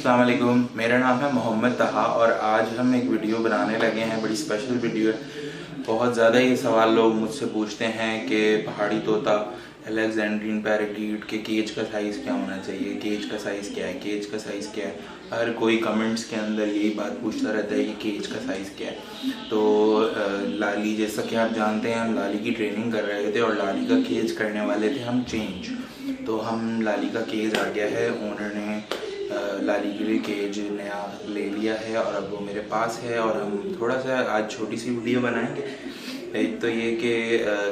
अस्सलाम वालेकुम, मेरा नाम है मोहम्मद तहा और आज हम एक वीडियो बनाने लगे हैं। बड़ी स्पेशल वीडियो है। बहुत ज़्यादा ये सवाल लोग मुझसे पूछते हैं कि पहाड़ी तोता अलेक्जेंड्रियन पैराकीट के केज का साइज़ क्या होना चाहिए, केज का साइज़ क्या है, केज का साइज़ क्या है। हर कोई कमेंट्स के अंदर यही बात पूछता रहता है कि केज का साइज़ क्या है। तो लाली, जैसा कि आप जानते हैं, हम लाली की ट्रेनिंग कर रहे थे और लाली का केज करने वाले थे हम चेंज। तो हम लाली का केज आ गया है, ओनर ने लाली के लिए केज नया ले लिया है और अब वो मेरे पास है और हम थोड़ा सा आज छोटी सी वीडियो बनाएंगे। एक तो ये कि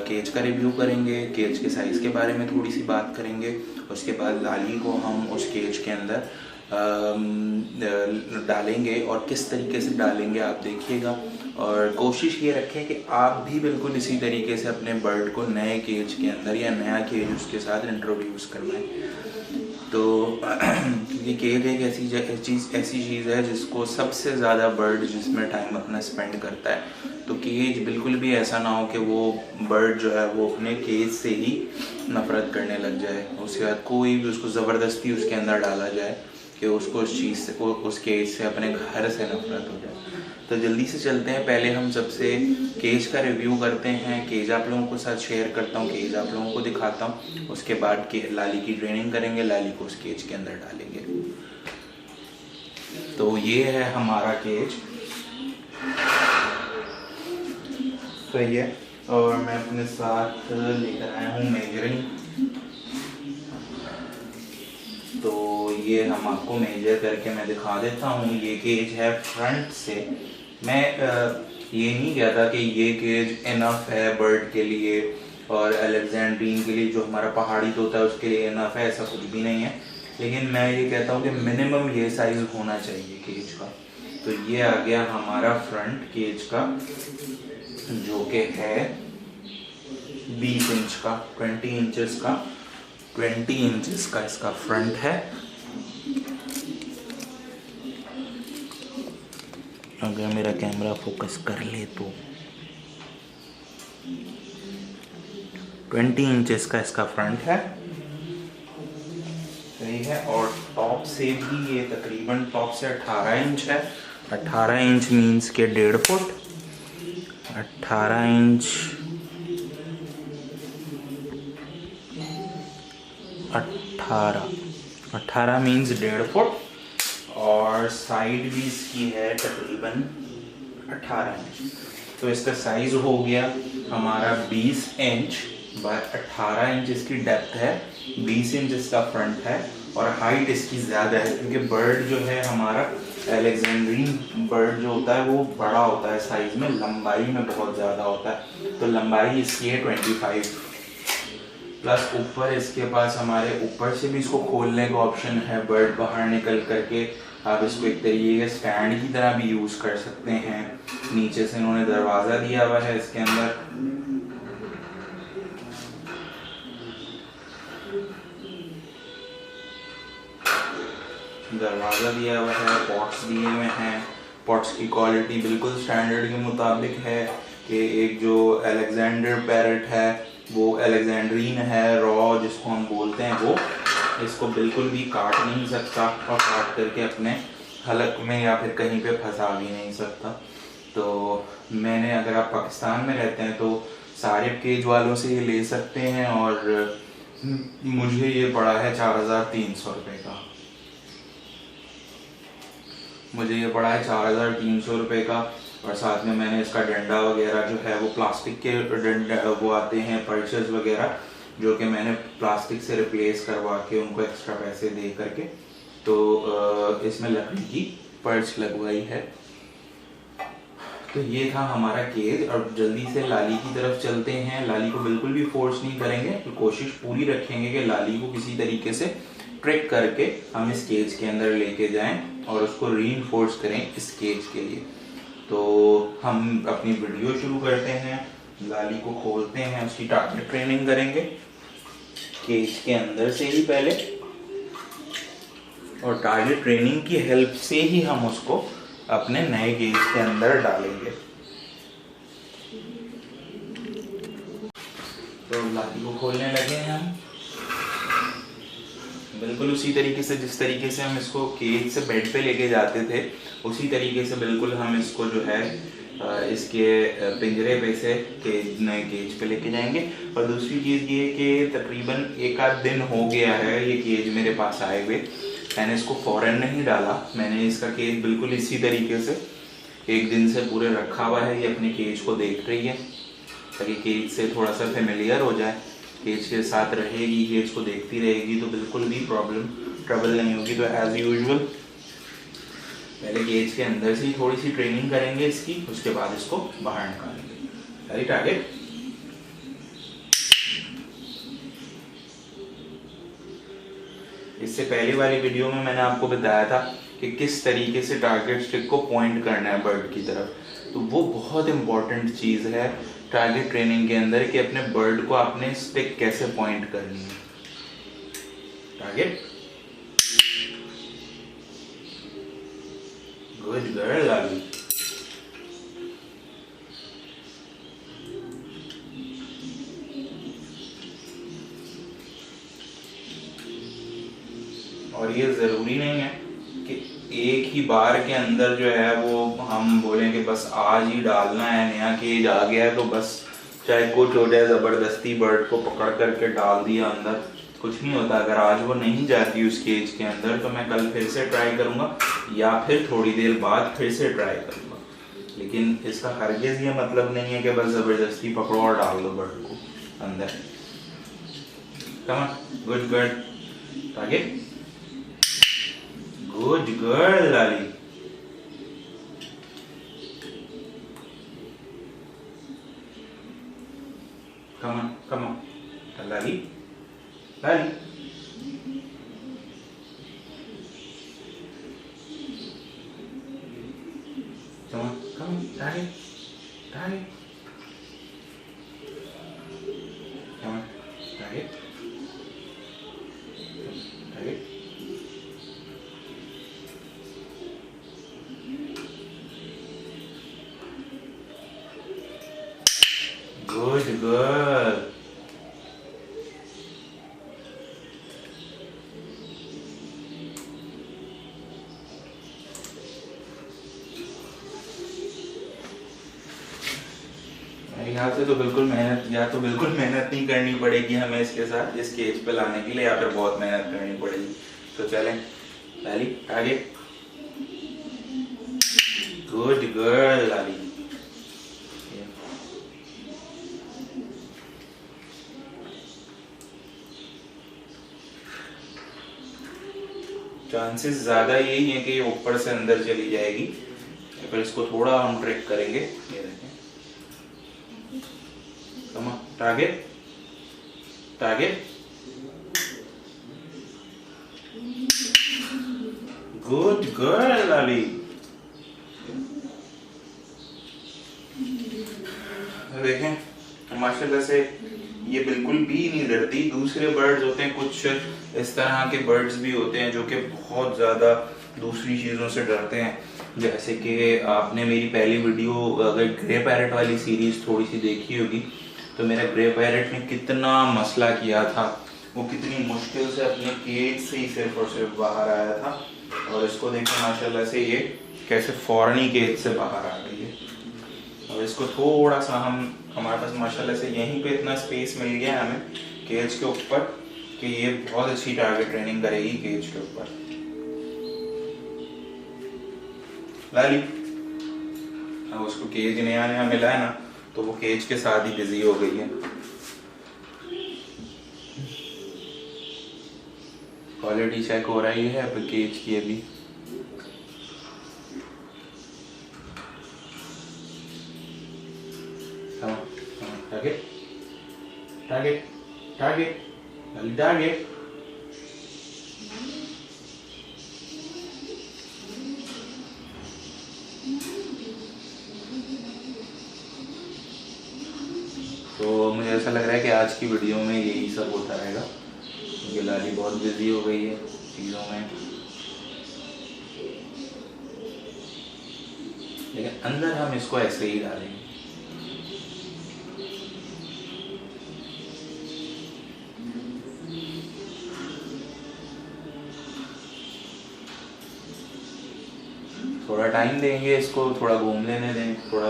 केज का रिव्यू करेंगे, केज के साइज़ के बारे में थोड़ी सी बात करेंगे। उसके बाद लाली को हम उस केज के अंदर डालेंगे और किस तरीके से डालेंगे आप देखिएगा। और कोशिश ये रखें कि आप भी बिल्कुल इसी तरीके से अपने बर्ड को नए केज के अंदर या नया केज उसके साथ इंट्रोड्यूस करवाएं। तो क्योंकि केज एक ऐसी चीज़ है जिसको सबसे ज़्यादा बर्ड जिसमें टाइम अपना स्पेंड करता है। तो केज बिल्कुल भी ऐसा ना हो कि वो बर्ड जो है वो अपने केज से ही नफ़रत करने लग जाए, उसके बाद कोई भी उसको ज़बरदस्ती उसके अंदर डाला जाए कि उसको उस चीज़ से, उस केज से, अपने घर से नफ़रत हो जाए। तो जल्दी से चलते हैं। पहले हम सबसे केज का रिव्यू करते हैं, केज आप लोगों के साथ शेयर करता हूँ, केज आप लोगों को दिखाता हूँ। उसके बाद के लाली की ट्रेनिंग करेंगे, लाली को उस केज के अंदर डालेंगे। तो ये है हमारा केज, सही है। और मैं अपने साथ लेकर आया हूँ मेजरिंग। तो ये हम आपको मेजर करके मैं दिखा देता हूँ। ये केज है फ्रंट से। मैं ये नहीं कहता कि ये केज इनफ है बर्ड के लिए और अलेक्जेंड्रियन के लिए, जो हमारा पहाड़ी तोता है उसके लिए इनफ है, ऐसा कुछ भी नहीं है। लेकिन मैं ये कहता हूँ कि मिनिमम ये साइज़ होना चाहिए केज का। तो ये आ गया हमारा फ्रंट केज का, जो कि है 20 इंच का, 20 इंचेस का, 20 इंचेस का इसका फ्रंट है। अगर मेरा कैमरा फोकस कर ले तो 20 इंचेस का इसका फ्रंट है, सही है। और टॉप से भी ये तकरीबन टॉप से 18 इंच है। 18 इंच मीन्स के 1.5 फुट। 18 inch 18 means 1.5 foot. और साइड भी इसकी है तकरीबन 18 इंच। तो इसका साइज़ हो गया हमारा 20 इंच बाय 18 इंच इसकी डेप्थ है, 20 इंच इसका फ्रंट है। और हाइट इसकी ज़्यादा है क्योंकि बर्ड जो है हमारा अलेक्जेंड्रियन बर्ड जो होता है वो बड़ा होता है साइज़ में, लंबाई में बहुत ज़्यादा होता है। तो लंबाई इसकी है 25 प्लस। ऊपर इसके पास हमारे ऊपर से भी इसको खोलने का ऑप्शन है, बर्ड बाहर निकल करके आप इसको एक तरीके के स्टैंड की तरह भी यूज़ कर सकते हैं। नीचे से इन्होंने दरवाज़ा दिया हुआ है इसके अंदर। दरवाज़ा दिया हुआ है, पॉट्स दिए हुए हैं। पॉट्स की क्वालिटी बिल्कुल स्टैंडर्ड के मुताबिक है कि एक जो अलेक्जेंडर पैरट है वो अलेक्जेंड्रियन है, रॉ जिसको हम बोलते हैं, वो इसको बिल्कुल भी काट नहीं सकता और काट करके अपने हलक में या फिर कहीं पे फंसा भी नहीं सकता। तो मैंने, अगर आप पाकिस्तान में रहते हैं तो सारे केज वालों से ये ले सकते हैं और मुझे ये पड़ा है 4300 रुपये का। मुझे ये पड़ा है 4300 रुपये का। और साथ में मैंने इसका डंडा वगैरह जो है वो प्लास्टिक के डंडा वो आते हैं पर्चेस वगैरह, जो कि मैंने प्लास्टिक से रिप्लेस करवा के उनको एक्स्ट्रा पैसे दे करके तो इसमें लकड़ी की पर्च लगवाई है। तो ये था हमारा केज। और जल्दी से लाली की तरफ चलते हैं। लाली को बिल्कुल भी फोर्स नहीं करेंगे, तो कोशिश पूरी रखेंगे कि लाली को किसी तरीके से ट्रिक करके हम इस केज के अंदर लेके जाएं और उसको रीइंफोर्स करें इस केज के लिए। तो हम अपनी वीडियो शुरू करते हैं। लाली को खोलते हैं, उसकी टारगेट ट्रेनिंग करेंगे केज के अंदर से ही पहले, और टारगेट ट्रेनिंग की हेल्प से ही हम उसको अपने नए केज के अंदर डालेंगे। तो लाली को खोलने लगे हैं हम। बिल्कुल उसी तरीके से जिस तरीके से हम इसको केज से बेड पे लेके जाते थे, उसी तरीके से बिल्कुल हम इसको जो है इसके पिंजरे पे से नए केज पे लेके जाएंगे। और दूसरी चीज़ ये कि तकरीबन एक आध दिन हो गया है ये केज मेरे पास आए हुए। मैंने इसको फ़ौरन नहीं डाला, मैंने इसका केज बिल्कुल इसी तरीके से एक दिन से पूरे रखा हुआ है। ये अपने केज को देख रही है ताकि केज से थोड़ा सा फेमिलियर हो जाए, केज के साथ रहेगी, केज को देखती रहेगी तो बिल्कुल भी ट्रबल नहीं होगी। तो एज़ यूजुअल पहले केज के अंदर से ही थोड़ी सी ट्रेनिंग करेंगे इसकी, उसके बाद इसको बाहर निकालेंगे। राइट, आगे इससे पहले वाली वीडियो में मैंने आपको बताया था कि किस तरीके से टारगेट स्टिक को पॉइंट करना है बर्ड की तरफ। तो वो बहुत इंपॉर्टेंट चीज़ है टारगेट ट्रेनिंग के अंदर कि अपने बर्ड को आपने स्टिक कैसे पॉइंट करनी है। टारगेट, गुड गर्ल आगे। और ये ज़रूरी नहीं है कि एक ही बार के अंदर जो है वो हम बोलें कि बस आज ही डालना है, नया केज आ गया है तो बस चाहे कुछ हो जाए ज़बरदस्ती बर्ड को पकड़ करके डाल दिया अंदर, कुछ नहीं होता। अगर आज वो नहीं जाती उस केज के अंदर तो मैं कल फिर से ट्राई करूँगा या फिर थोड़ी देर बाद फिर से ट्राई करूँगा। लेकिन इसका हरगिज़ ये मतलब नहीं है कि बस ज़बरदस्ती पकड़ो और डाल दो बर्ड को अंदर। कम ऑन, गुड गर्ल, आगे, good girl Lali. come on, Lali, Lali, come on, Lali, Lali, come on, Lali, Lali, good girl. यहाँ से तो बिल्कुल मेहनत, या तो बिल्कुल मेहनत नहीं करनी पड़ेगी हमें इसके साथ इस केज पे लाने के लिए, या फिर बहुत मेहनत करनी पड़ेगी। तो चलें लाली, आगे, गुड गर्ल लाली। चांसेस ज़्यादा यही है कि ये ऊपर से अंदर चली जाएगी, फिर इसको थोड़ा हम ट्रिक करेंगे। ये देखें, टारगेट, टारगेट, गुड गर्ल लाली। देखें माशाल्लाह से ये बिल्कुल भी नहीं डरती। दूसरे बर्ड्स होते हैं, कुछ इस तरह के बर्ड्स भी होते हैं जो कि बहुत ज़्यादा दूसरी चीज़ों से डरते हैं। जैसे कि आपने मेरी पहली वीडियो अगर ग्रे पैरेट वाली सीरीज़ थोड़ी सी देखी होगी तो मेरा ग्रे पैरेट ने कितना मसला किया था, वो कितनी मुश्किल से अपने केज से ही सिर्फ और सिर्फ बाहर आया था। और इसको देखें माशाल्लाह से ये कैसे फ़ौरन ही केज से बाहर आ गई है। और इसको थोड़ा सा हमारे पास माशाल्लाह से यहीं पे इतना स्पेस मिल गया है हमें केज के ऊपर कि ये बहुत अच्छी टारगेट ट्रेनिंग करेगी केज के ऊपर। लाली, अब उसको केज नया नया मिला है ना तो वो केज के साथ ही बिजी हो गई है। क्वालिटी चेक हो रही है अब केज की अभी। टारगेट, टारगेट, टारगेट, टारगेट, तो मुझे ऐसा लग रहा है कि आज की वीडियो में यही सब होता रहेगा क्योंकि लाली बहुत बिजी हो गई है चीज़ों में। लेकिन अंदर हम इसको ऐसे ही डालेंगे। थोड़ा टाइम देंगे इसको, थोड़ा घूम लेने दें, थोड़ा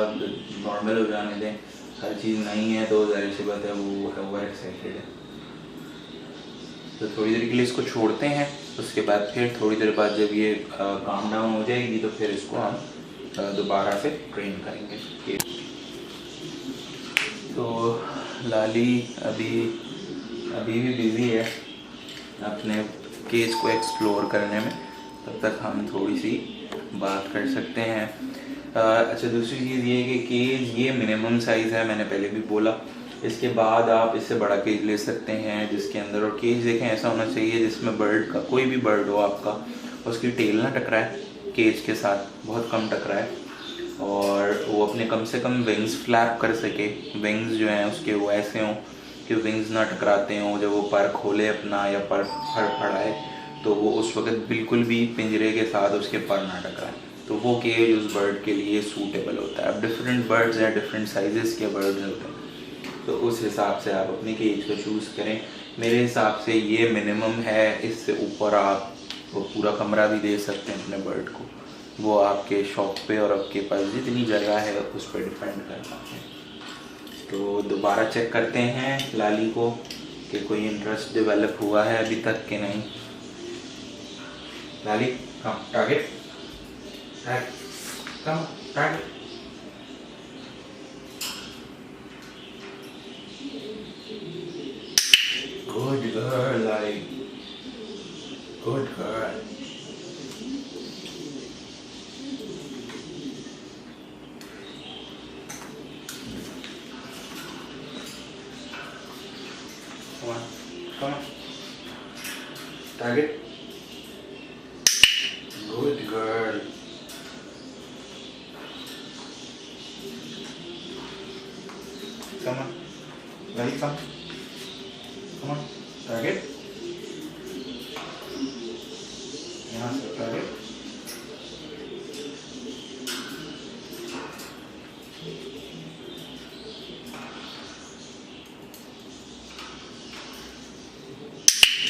नॉर्मल हो जाने दें। हर चीज़ नहीं है तो ज़ाहिर सी बात है वो ओवर एक्साइटेड है। तो थोड़ी देर के लिए इसको छोड़ते हैं, उसके बाद फिर थोड़ी देर बाद जब ये काम डाउन हो जाएगी तो फिर इसको हम दोबारा से ट्रेन करेंगे। तो लाली अभी भी बिज़ी है अपने केज को एक्सप्लोर करने में, तब तक हम थोड़ी सी बात कर सकते हैं। अच्छा, दूसरी चीज़ ये है कि केज ये मिनिमम साइज़ है, मैंने पहले भी बोला। इसके बाद आप इससे बड़ा केज ले सकते हैं जिसके अंदर, और केज देखें ऐसा होना चाहिए जिसमें बर्ड का, कोई भी बर्ड हो आपका, उसकी टेल ना टकराए केज के साथ, बहुत कम टकराए, और वो अपने कम से कम विंग्स फ्लैप कर सके। विंग्स जो हैं उसके वो ऐसे हों कि विंग्स ना टकराते हों। जब वो पर खोले अपना या पर फड़फड़ाए तो वो उस वक्त बिल्कुल भी पिंजरे के साथ उसके पर ना टकराए, तो वो केज उस बर्ड के लिए सूटेबल होता है। अब डिफरेंट बर्ड्स हैं, डिफरेंट साइजेस के बर्ड्स होते हैं, तो उस हिसाब से आप अपने केज को चूज़ करें। मेरे हिसाब से ये मिनिमम है, इससे ऊपर आप वो पूरा कमरा भी दे सकते हैं अपने बर्ड को, वो आपके शौक पे और आपके पास जितनी जगह है उस पर डिपेंड करता है। तो दोबारा चेक करते हैं लाली को कि कोई इंटरेस्ट डेवलप हुआ है अभी तक कि नहीं। लाली कम, target come, target. Good girl, like good girl. Come on. Target. Good girl. Come on. Very come. Come on. Target. यहाँ से target.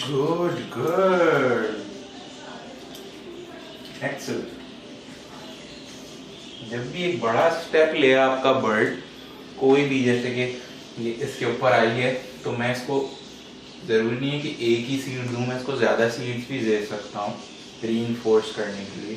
Good girl. Excellent. जब भी एक बड़ा स्टेप ले आपका बर्ड, कोई भी, जैसे कि ये इसके ऊपर आई है, तो मैं इसको, ज़रूरी नहीं है कि एक ही सीड दूँ, मैं इसको ज़्यादा सीड्स भी दे सकता हूँ रीइंफोर्स करने के लिए।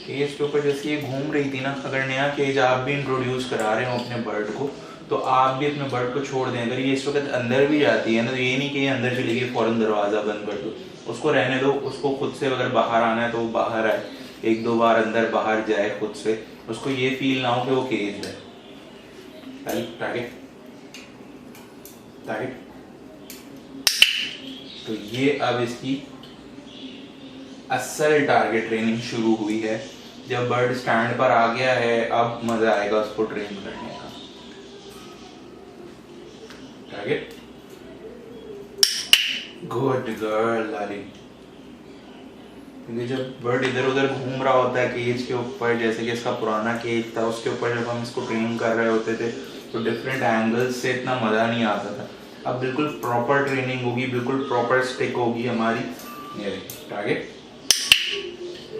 केज के ऊपर जैसे ये घूम रही थी ना, अगर नया केज आप भी इंट्रोड्यूस करा रहे हो अपने बर्ड को, तो आप भी अपने बर्ड को छोड़ दें। अगर ये इस वक्त अंदर भी जाती है ना, तो ये नहीं कि ये अंदर चली गई फ़ौरन दरवाज़ा बंद कर दो, उसको रहने दो। उसको खुद से अगर बाहर आना है तो वो बाहर आए, एक दो बार अंदर बाहर जाए खुद से, उसको ये फील ना हो कि वो केज है। Target target. तो ये अब इसकी असल टारगेट ट्रेनिंग शुरू हुई है। जब बर्ड स्टैंड पर आ गया है, अब मजा आएगा उसको ट्रेन करने का। टारगेट। गुड गर्ल लाली। क्योंकि जब बर्ड इधर उधर घूम रहा होता है केज के ऊपर, जैसे कि इसका पुराना केज था, उसके ऊपर जब हम इसको ट्रेन कर रहे होते थे तो डिफरेंट एंगल्स से इतना मज़ा नहीं आता था। अब बिल्कुल प्रॉपर ट्रेनिंग होगी, बिल्कुल प्रॉपर स्टिक होगी हमारी। ये टारगेट।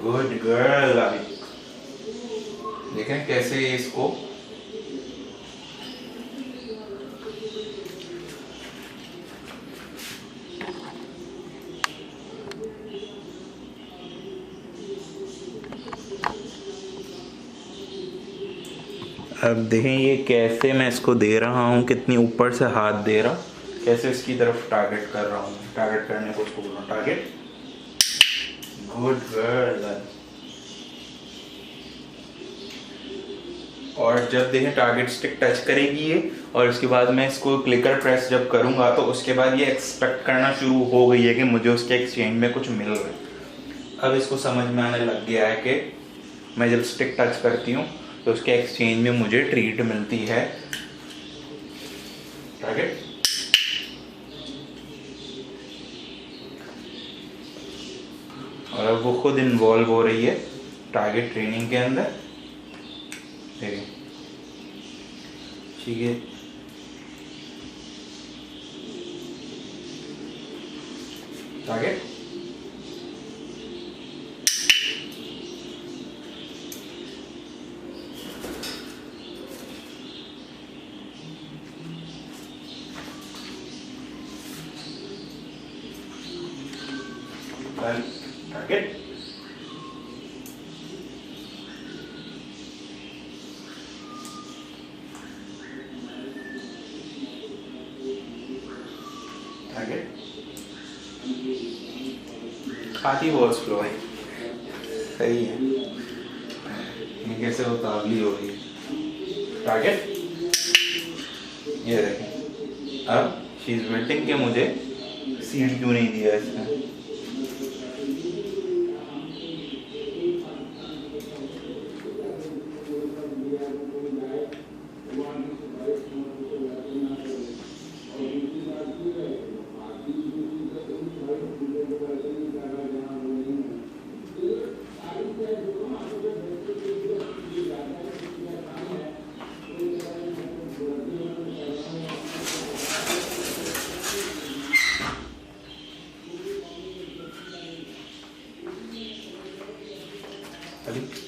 गुड गर्ल लाली। देखें कैसे इसको अब देखें ये कैसे मैं इसको दे रहा हूँ, कितनी ऊपर से हाथ दे रहा, कैसे इसकी तरफ टारगेट कर रहा हूँ। टारगेट करने को उसको बोलना टारगेट। Good girl. और जब देखें टारगेट स्टिक टच करेगी ये, और उसके बाद मैं इसको क्लिकर प्रेस जब करूँगा तो उसके बाद ये एक्सपेक्ट करना शुरू हो गई है कि मुझे उसके एक्सचेंज में कुछ मिल रहा है। अब इसको समझ में आने लग गया है कि मैं जब स्टिक टच करती हूँ तो उसके एक्सचेंज में मुझे ट्रीट मिलती है। टारगेट। और अब वो खुद इन्वॉल्व हो रही है टारगेट ट्रेनिंग के अंदर। ठीक है, टारगेट, टारगेट, टारगेट। खाती बहुत स्लो है, सही है, ये कैसे उतावली हो रही है। टारगेट, ये देखें, अब शी इज वेटिंग के मुझे सीड क्यों नहीं दिया इसने।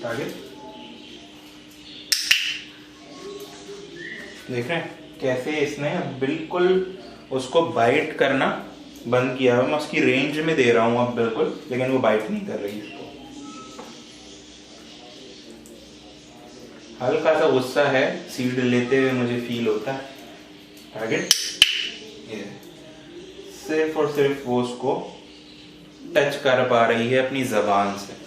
टारगेट, देख रहे हैं कैसे इसने बिल्कुल उसको बाइट करना बंद किया है। मैं उसकी रेंज में दे रहा हूं अब बिल्कुल, लेकिन वो बाइट नहीं कर रही इसको। हल्का सा गुस्सा है सीड लेते हुए मुझे फील होता है। टारगेट, ये सिर्फ और सिर्फ वो उसको टच कर पा रही है अपनी जबान से।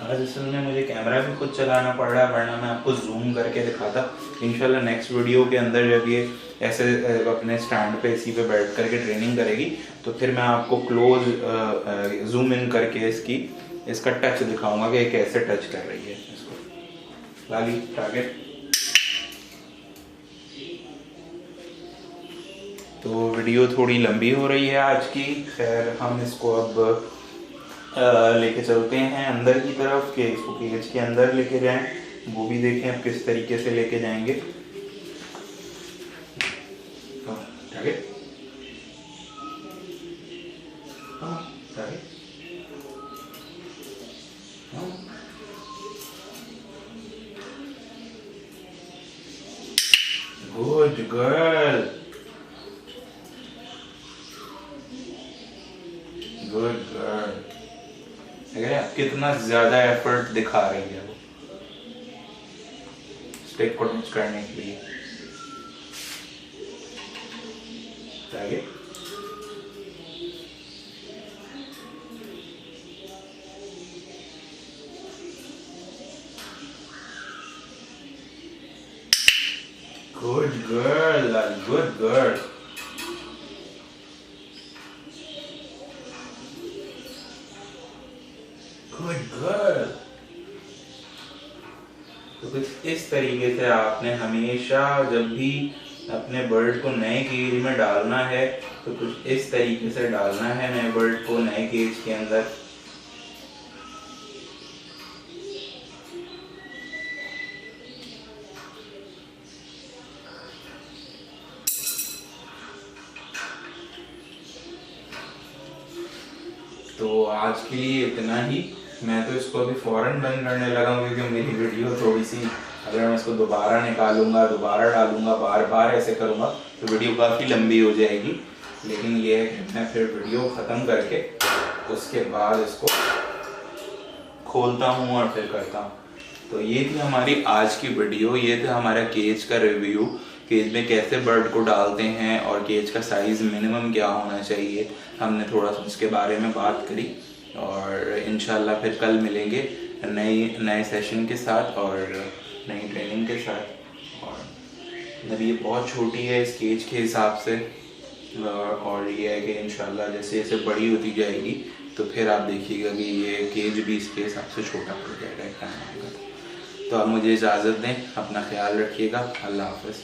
आज असल में मुझे कैमरा भी खुद चलाना पड़ रहा है, वरना मैं आपको जूम करके दिखाता। इंशाल्लाह नेक्स्ट वीडियो के अंदर जब ये ऐसे अपने स्टैंड पे इसी पे बैठ करके ट्रेनिंग करेगी तो फिर मैं आपको क्लोज जूम इन करके इसका टच दिखाऊंगा कि कैसे टच कर रही है इसको। लाली, टारगेट। तो वीडियो थोड़ी लंबी हो रही है आज की, खैर हम इसको अब लेके चलते हैं अंदर की तरफ के इसको केज के अंदर लेके जाएं, वो भी देखें अब किस तरीके से लेके जाएंगे। Target, good girl, good girl. कितना ज्यादा एफर्ट दिखा रही है वो स्टिक को टच करने के लिए। आगे, good girl, good girl. Good girl. तो कुछ इस तरीके से आपने हमेशा जब भी अपने बर्ड को नए केज में डालना है तो कुछ इस तरीके से डालना है नए बर्ड को नए केज के अंदर। तो आज के लिए इतना ही। मैं तो इसको अभी फ़ौरन बंद करने लगा हूँ क्योंकि मेरी वीडियो थोड़ी सी, अगर मैं इसको दोबारा निकालूंगा, दोबारा डालूंगा, बार बार ऐसे करूँगा तो वीडियो काफ़ी लंबी हो जाएगी। लेकिन ये है कि मैं फिर वीडियो ख़त्म करके उसके बाद इसको खोलता हूँ और फिर करता हूँ। तो ये थी हमारी आज की वीडियो, ये था हमारा केज का रिव्यू। केज में कैसे बर्ड को डालते हैं और केज का साइज़ मिनिमम क्या होना चाहिए, हमने थोड़ा सा इसके बारे में बात करी। और इंशाल्लाह फिर कल मिलेंगे नए सेशन के साथ और नई ट्रेनिंग के साथ। और मतलब ये बहुत छोटी है इस केज के हिसाब से, और ये है कि इंशाल्लाह जैसे जैसे बड़ी होती जाएगी तो फिर आप देखिएगा कि ये केज भी इसके हिसाब से छोटा हो जाएगा। तो आप मुझे इजाज़त दें, अपना ख्याल रखिएगा। अल्लाह हाफ़िज़।